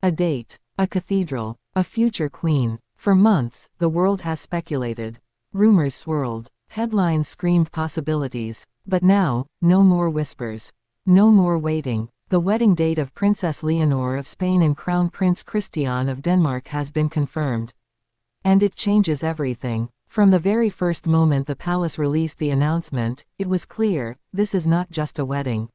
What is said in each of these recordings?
A date, a cathedral, a future queen. For months, the world has speculated. Rumors swirled. Headlines screamed possibilities. But now, no more whispers. No more waiting. The wedding date of Princess Leonor of Spain and Crown Prince Christian of Denmark has been confirmed. And it changes everything. From the very first moment the palace released the announcement, it was clear, this is not just a wedding.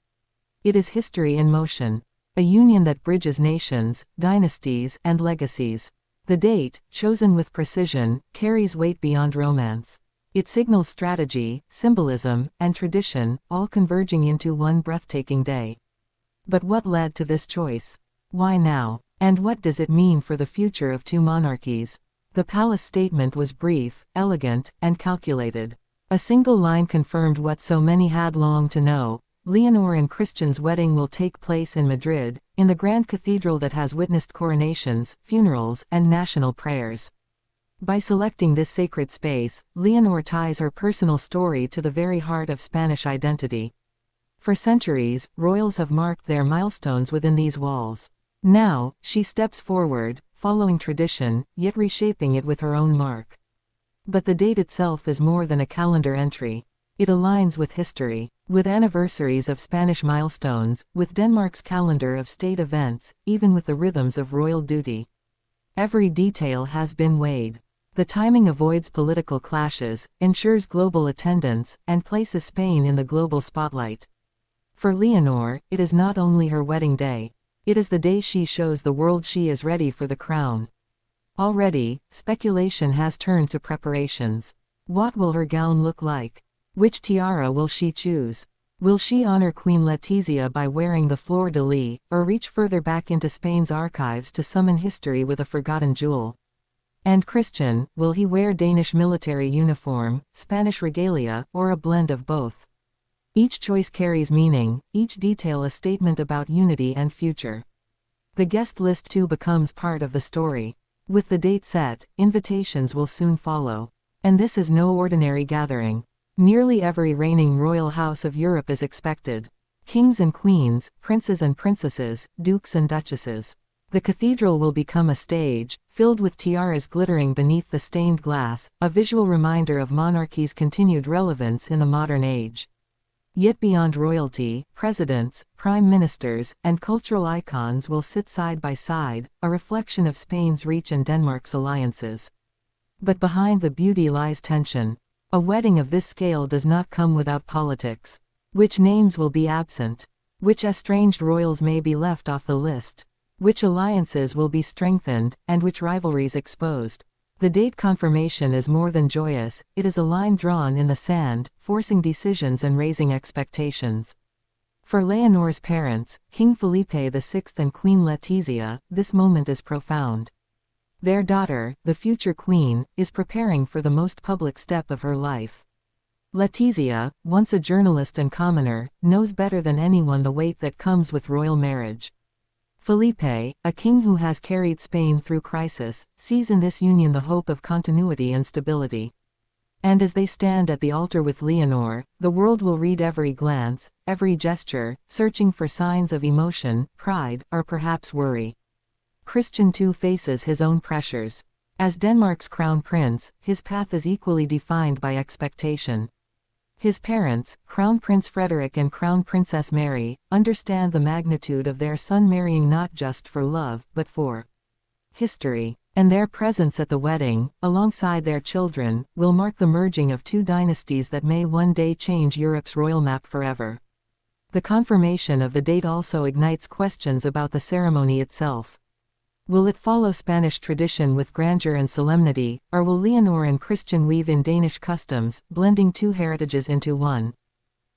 It is history in motion. A union that bridges nations, dynasties, and legacies. The date, chosen with precision, carries weight beyond romance. It signals strategy, symbolism, and tradition, all converging into one breathtaking day. But what led to this choice? Why now? And what does it mean for the future of two monarchies? The palace statement was brief, elegant, and calculated. A single line confirmed what so many had longed to know. Leonor and Christian's wedding will take place in Madrid, in the grand cathedral that has witnessed coronations, funerals, and national prayers. By selecting this sacred space, Leonor ties her personal story to the very heart of Spanish identity. For centuries, royals have marked their milestones within these walls. Now, she steps forward, following tradition, yet reshaping it with her own mark. But the date itself is more than a calendar entry. It aligns with history, with anniversaries of Spanish milestones, with Denmark's calendar of state events, even with the rhythms of royal duty. Every detail has been weighed. The timing avoids political clashes, ensures global attendance, and places Spain in the global spotlight. For Leonor, it is not only her wedding day. It is the day she shows the world she is ready for the crown. Already, speculation has turned to preparations. What will her gown look like? Which tiara will she choose? Will she honor Queen Letizia by wearing the fleur-de-lis, or reach further back into Spain's archives to summon history with a forgotten jewel? And Christian, will he wear Danish military uniform, Spanish regalia, or a blend of both? Each choice carries meaning, each detail a statement about unity and future. The guest list too becomes part of the story. With the date set, invitations will soon follow. And this is no ordinary gathering. Nearly every reigning royal house of Europe is expected. Kings and queens, princes and princesses, dukes and duchesses. The cathedral will become a stage, filled with tiaras glittering beneath the stained glass, a visual reminder of monarchy's continued relevance in the modern age. Yet beyond royalty, presidents, prime ministers, and cultural icons will sit side by side, a reflection of Spain's reach and Denmark's alliances. But behind the beauty lies tension. A wedding of this scale does not come without politics. Which names will be absent? Which estranged royals may be left off the list? Which alliances will be strengthened, and which rivalries exposed? The date confirmation is more than joyous, it is a line drawn in the sand, forcing decisions and raising expectations. For Leonor's parents, King Felipe VI and Queen Letizia, this moment is profound. Their daughter, the future queen, is preparing for the most public step of her life. Letizia, once a journalist and commoner, knows better than anyone the weight that comes with royal marriage. Felipe, a king who has carried Spain through crisis, sees in this union the hope of continuity and stability. And as they stand at the altar with Leonor, the world will read every glance, every gesture, searching for signs of emotion, pride, or perhaps worry. Christian too faces his own pressures. As Denmark's crown prince, his path is equally defined by expectation. His parents, Crown Prince Frederick and Crown Princess Mary, understand the magnitude of their son marrying not just for love, but for history. And their presence at the wedding, alongside their children, will mark the merging of two dynasties that may one day change Europe's royal map forever. The confirmation of the date also ignites questions about the ceremony itself. Will it follow Spanish tradition with grandeur and solemnity, or will Leonor and Christian weave in Danish customs, blending two heritages into one?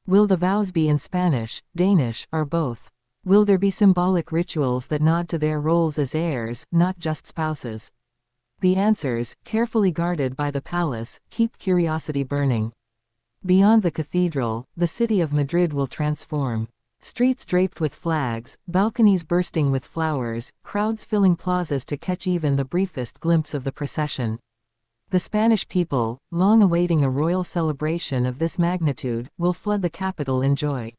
Will the vows be in Spanish, Danish, or both? Will there be symbolic rituals that nod to their roles as heirs, not just spouses? The answers, carefully guarded by the palace, keep curiosity burning. Beyond the cathedral, the city of Madrid will transform. Streets draped with flags, balconies bursting with flowers, crowds filling plazas to catch even the briefest glimpse of the procession. The Spanish people, long awaiting a royal celebration of this magnitude, will flood the capital in joy.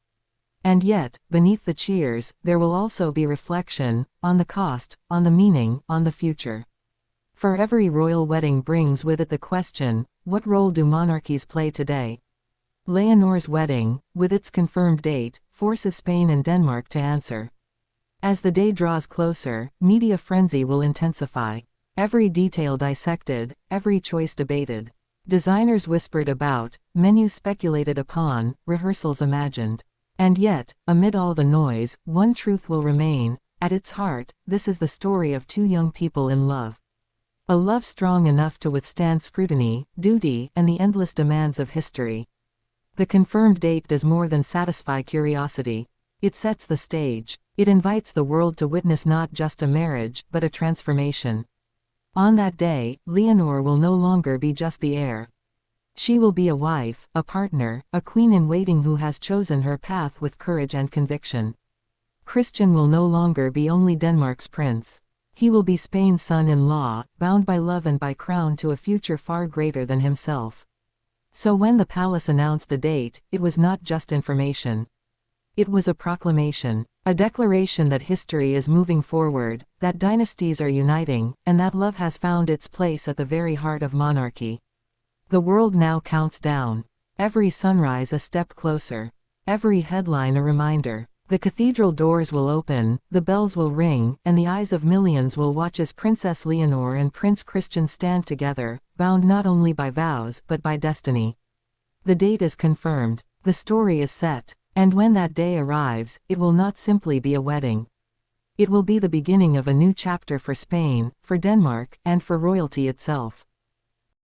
And yet, beneath the cheers, there will also be reflection, on the cost, on the meaning, on the future. For every royal wedding brings with it the question, what role do monarchies play today? Leonor's wedding, with its confirmed date, forces Spain and Denmark to answer. As the day draws closer, media frenzy will intensify. Every detail dissected, every choice debated. Designers whispered about, menus speculated upon, rehearsals imagined. And yet, amid all the noise, one truth will remain. At its heart, this is the story of two young people in love. A love strong enough to withstand scrutiny, duty, and the endless demands of history. The confirmed date does more than satisfy curiosity. It sets the stage. It invites the world to witness not just a marriage, but a transformation. On that day, Leonor will no longer be just the heir. She will be a wife, a partner, a queen in waiting who has chosen her path with courage and conviction. Christian will no longer be only Denmark's prince. He will be Spain's son-in-law, bound by love and by crown to a future far greater than himself. So when the palace announced the date, it was not just information. It was a proclamation, a declaration that history is moving forward, that dynasties are uniting, and that love has found its place at the very heart of monarchy. The world now counts down. Every sunrise a step closer. Every headline a reminder. The cathedral doors will open, the bells will ring, and the eyes of millions will watch as Princess Leonor and Prince Christian stand together, bound not only by vows but by destiny. The date is confirmed. The story is set. And when that day arrives, it will not simply be a wedding. It will be the beginning of a new chapter for Spain, for Denmark, and for royalty itself.